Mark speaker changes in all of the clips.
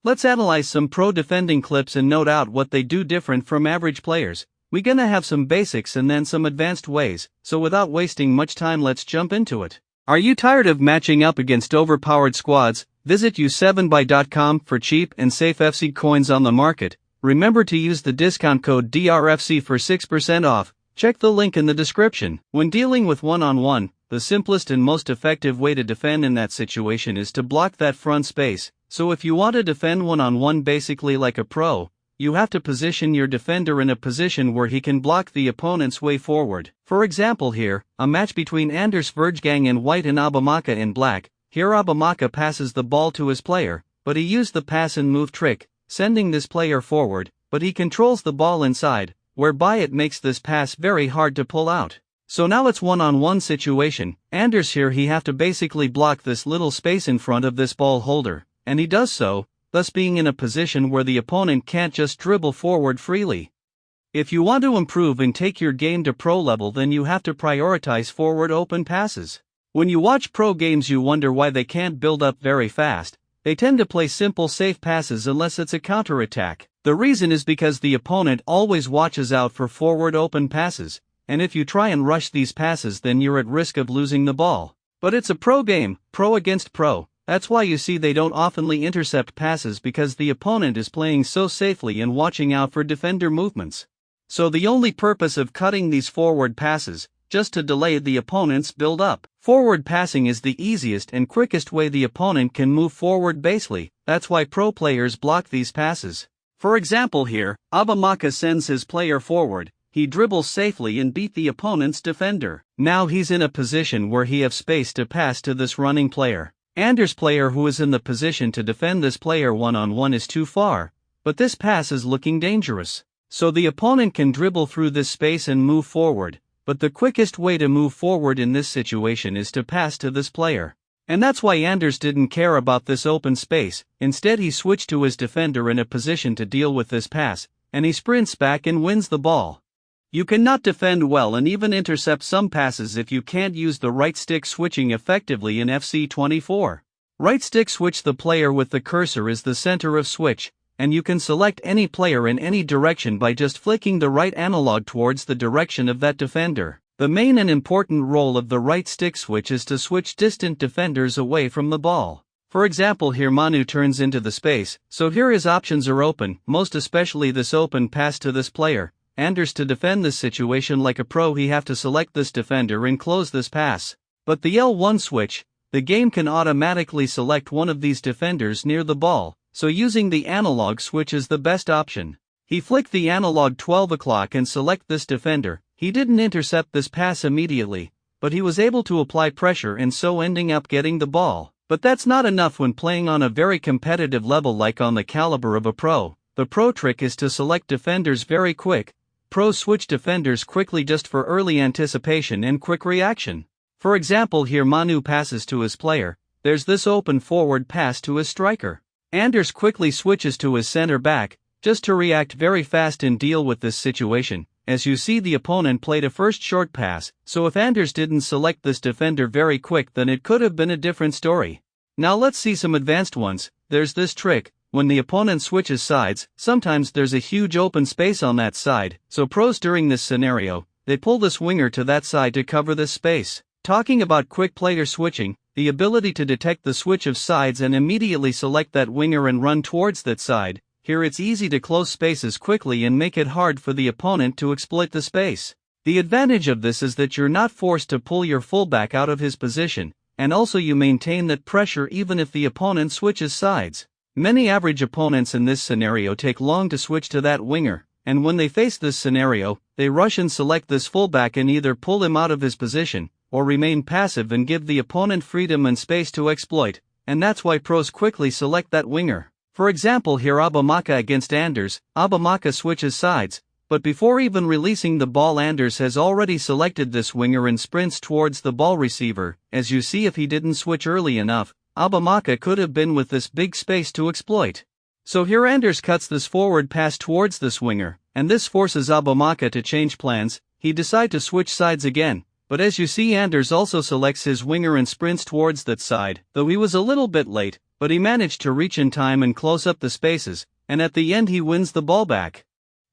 Speaker 1: Let's analyze some pro defending clips and note out what they do different from average players. We're gonna have some basics and then some advanced ways, so without wasting much time, let's jump into it. Are you tired of matching up against overpowered squads? Visit u7buy.com for cheap and safe FC coins on the market. Remember to use the discount code DRFC for 6% off. Check the link in the description. When dealing with one-on-one, the simplest and most effective way to defend in that situation is to block that front space. So if you want to defend one-on-one basically like a pro, you have to position your defender in a position where he can block the opponent's way forward. For example here, a match between Anders Verjgang in white and Abamaka in black. Here Abamaka passes the ball to his player, but he used the pass and move trick, sending this player forward, but he controls the ball inside, whereby it makes this pass very hard to pull out. So now it's one-on-one situation. Anders here he have to basically block this little space in front of this ball holder, and he does so, thus being in a position where the opponent can't just dribble forward freely. If you want to improve and take your game to pro level, then you have to prioritize forward open passes. When you watch pro games you wonder why they can't build up very fast. They tend to play simple safe passes unless it's a counter-attack. The reason is because the opponent always watches out for forward open passes, and if you try and rush these passes then you're at risk of losing the ball. But it's a pro game, pro against pro. That's why you see they don't oftenly intercept passes, because the opponent is playing so safely and watching out for defender movements. So the only purpose of cutting these forward passes, just to delay the opponent's build-up. Forward passing is the easiest and quickest way the opponent can move forward basely. That's why pro players block these passes. For example here, Abamaka sends his player forward, he dribbles safely and beat the opponent's defender. Now he's in a position where he have space to pass to this running player. Anders' player who is in the position to defend this player one-on-one is too far, but this pass is looking dangerous. So the opponent can dribble through this space and move forward, but the quickest way to move forward in this situation is to pass to this player. And that's why Anders didn't care about this open space. Instead he switched to his defender in a position to deal with this pass, and he sprints back and wins the ball. You cannot defend well and even intercept some passes if you can't use the right stick switching effectively in FC24. Right stick switch, the player with the cursor is the center of switch, and you can select any player in any direction by just flicking the right analog towards the direction of that defender. The main and important role of the right stick switch is to switch distant defenders away from the ball. For example here Manu turns into the space, so here his options are open, most especially this open pass to this player. Anders to defend this situation like a pro he have to select this defender and close this pass. But the L1 switch, the game can automatically select one of these defenders near the ball, so using the analog switch is the best option. He flicked the analog 12 o'clock and select this defender. He didn't intercept this pass immediately, but he was able to apply pressure and so ending up getting the ball. But that's not enough when playing on a very competitive level like on the caliber of a pro. The pro trick is to select defenders very quick. Pros switch defenders quickly just for early anticipation and quick reaction. For example here Manu passes to his player, there's this open forward pass to his striker. Anders quickly switches to his center back, just to react very fast and deal with this situation. As you see the opponent played a first short pass, so if Anders didn't select this defender very quick then it could have been a different story. Now let's see some advanced ones. There's this trick. When the opponent switches sides, sometimes there's a huge open space on that side, so pros during this scenario, they pull this winger to that side to cover this space. Talking about quick player switching, the ability to detect the switch of sides and immediately select that winger and run towards that side. Here it's easy to close spaces quickly and make it hard for the opponent to exploit the space. The advantage of this is that you're not forced to pull your fullback out of his position, and also you maintain that pressure even if the opponent switches sides. Many average opponents in this scenario take long to switch to that winger, and when they face this scenario, they rush and select this fullback and either pull him out of his position, or remain passive and give the opponent freedom and space to exploit, and that's why pros quickly select that winger. For example here Abamaka against Anders, Abamaka switches sides, but before even releasing the ball Anders has already selected this winger and sprints towards the ball receiver. As you see if he didn't switch early enough, Abamaka could have been with this big space to exploit. So here Anders cuts this forward pass towards this winger, and this forces Abamaka to change plans. He decides to switch sides again, but as you see Anders also selects his winger and sprints towards that side. Though he was a little bit late, but he managed to reach in time and close up the spaces, and at the end he wins the ball back.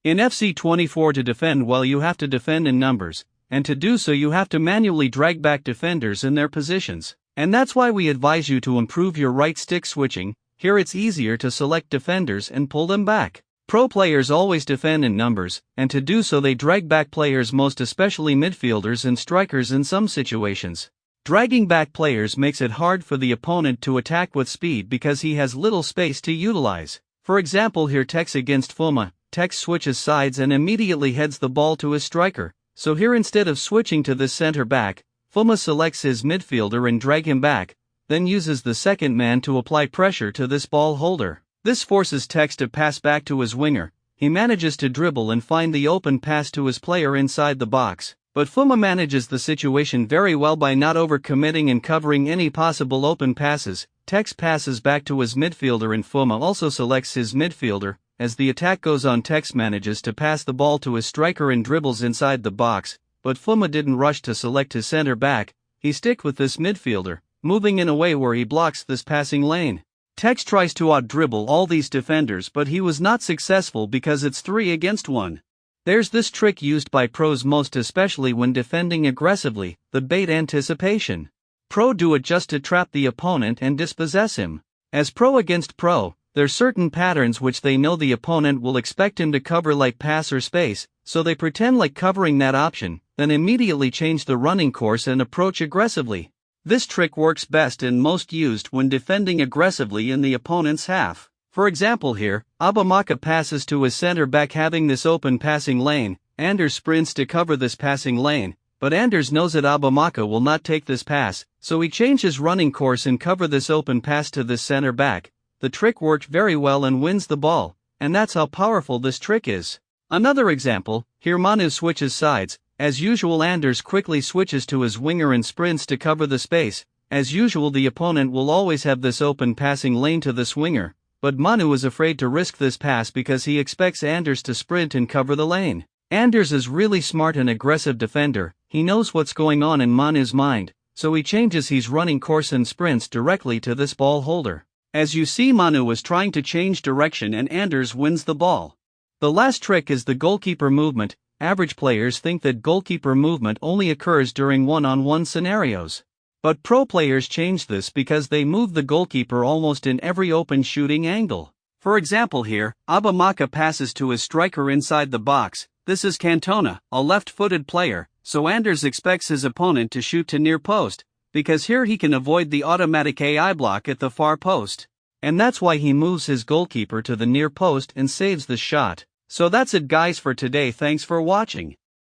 Speaker 1: In FC 24 to defend well you have to defend in numbers, and to do so you have to manually drag back defenders in their positions. And that's why we advise you to improve your right stick switching. Here it's easier to select defenders and pull them back. Pro players always defend in numbers, and to do so they drag back players, most especially midfielders and strikers in some situations. Dragging back players makes it hard for the opponent to attack with speed because he has little space to utilize. For example, here Tex against Fuma, Tex switches sides and immediately heads the ball to his striker. So here instead of switching to this center back, Fuma selects his midfielder and drag him back, then uses the second man to apply pressure to this ball holder. This forces Tex to pass back to his winger. He manages to dribble and find the open pass to his player inside the box, but Fuma manages the situation very well by not overcommitting and covering any possible open passes. Tex passes back to his midfielder and Fuma also selects his midfielder. As the attack goes on, Tex manages to pass the ball to his striker and dribbles inside the box, but Fuma didn't rush to select his center back. He stick with this midfielder, moving in a way where he blocks this passing lane. Tex tries to out-dribble all these defenders, but he was not successful because it's 3 against 1. There's this trick used by pros most especially when defending aggressively, the bait anticipation. Pro do it just to trap the opponent and dispossess him. As pro against pro, there's certain patterns which they know the opponent will expect him to cover, like pass or space, so they pretend like covering that option, then immediately change the running course and approach aggressively. This trick works best and most used when defending aggressively in the opponent's half. For example, here, Abamaka passes to his center back having this open passing lane. Anders sprints to cover this passing lane, but Anders knows that Abamaka will not take this pass, so he changes running course and cover this open pass to this center back. The trick worked very well and wins the ball, and that's how powerful this trick is. Another example, here Manu switches sides. As usual, Anders quickly switches to his winger and sprints to cover the space. As usual, the opponent will always have this open passing lane to this winger, but Manu is afraid to risk this pass because he expects Anders to sprint and cover the lane. Anders is really smart and aggressive defender. He knows what's going on in Manu's mind, so he changes his running course and sprints directly to this ball holder. As you see, Manu was trying to change direction and Anders wins the ball. The last trick is the goalkeeper movement. Average players think that goalkeeper movement only occurs during one-on-one scenarios. But pro players change this because they move the goalkeeper almost in every open shooting angle. For example, here, Abamaka passes to his striker inside the box. This is Cantona, a left-footed player, so Anders expects his opponent to shoot to near post, because here he can avoid the automatic AI block at the far post. And that's why he moves his goalkeeper to the near post and saves the shot. So that's it guys for today, thanks for watching.